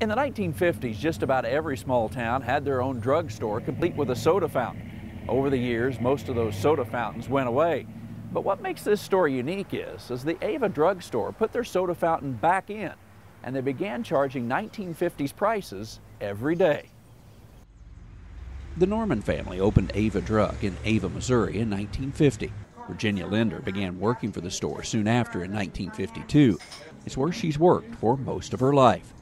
In the 1950s, just about every small town had their own drugstore, complete with a soda fountain. Over the years, most of those soda fountains went away. But what makes this store unique is the Ava Drug Store put their soda fountain back in, and they began charging 1950s prices every day. The Norman family opened Ava Drug in Ava, Missouri in 1950. Virginia Linder began working for the store soon after in 1952. It's where she's worked for most of her life.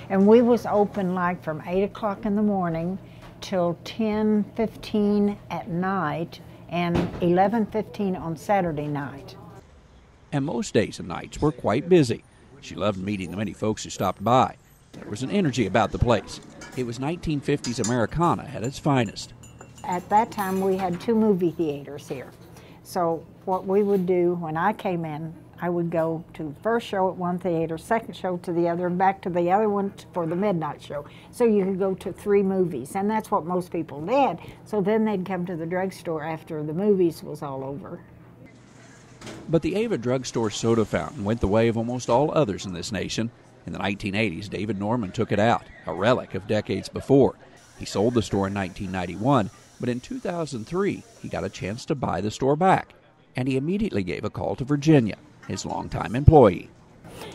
And we was open like from 8 o'clock in the morning till 10:15 at night and 11:15 on Saturday night. And most days and nights were quite busy. She loved meeting the many folks who stopped by. There was an energy about the place. It was 1950s Americana at its finest. At that time we had 2 movie theaters here. So what we would do when I came in, I would go to the first show at one theater, second show to the other, and back to the other one for the midnight show. So you could go to 3 movies, and that's what most people did. So then they'd come to the drugstore after the movies was all over. But the Ava Drug Store soda fountain went the way of almost all others in this nation. In the 1980s, David Norman took it out, a relic of decades before. He sold the store in 1991, but in 2003, he got a chance to buy the store back. And he immediately gave a call to Virginia, his longtime employee.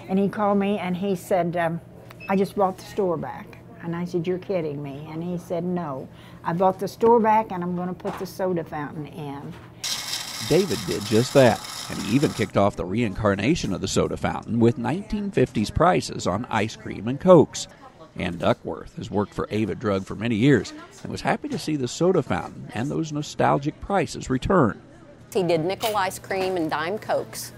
And he called me and he said, I just bought the store back. And I said, you're kidding me. And he said, no, I bought the store back and I'm going to put the soda fountain in. David did just that, and he even kicked off the reincarnation of the soda fountain with 1950s prices on ice cream and Cokes. Ann Duckworth has worked for Ava Drug for many years and was happy to see the soda fountain and those nostalgic prices return. He did nickel ice cream and dime Cokes.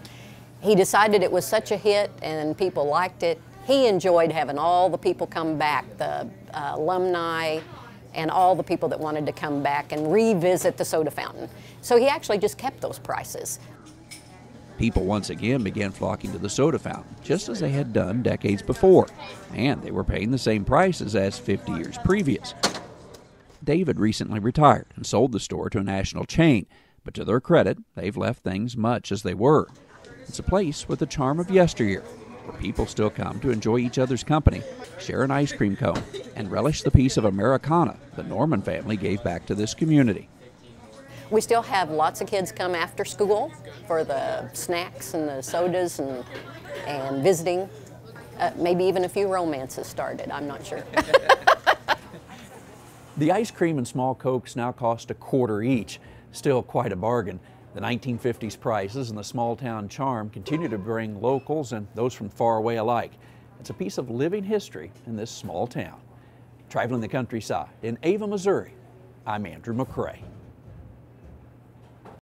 He decided it was such a hit and people liked it. He enjoyed having all the people come back, the alumni and all the people that wanted to come back and revisit the soda fountain. So he actually just kept those prices. People once again began flocking to the soda fountain, just as they had done decades before, and they were paying the same prices as 50 years previous. David recently retired and sold the store to a national chain, but to their credit, they've left things much as they were. It's a place with the charm of yesteryear, where people still come to enjoy each other's company, share an ice cream cone, and relish the piece of Americana the Norman family gave back to this community. We still have lots of kids come after school for the snacks and the sodas and visiting. Maybe even a few romances started, I'm not sure. The ice cream and small Cokes now cost $0.25 each, still quite a bargain. The 1950s prices and the small town charm continue to bring locals and those from far away alike. It's a piece of living history in this small town. Traveling the countryside in Ava, Missouri, I'm Andrew McCrae.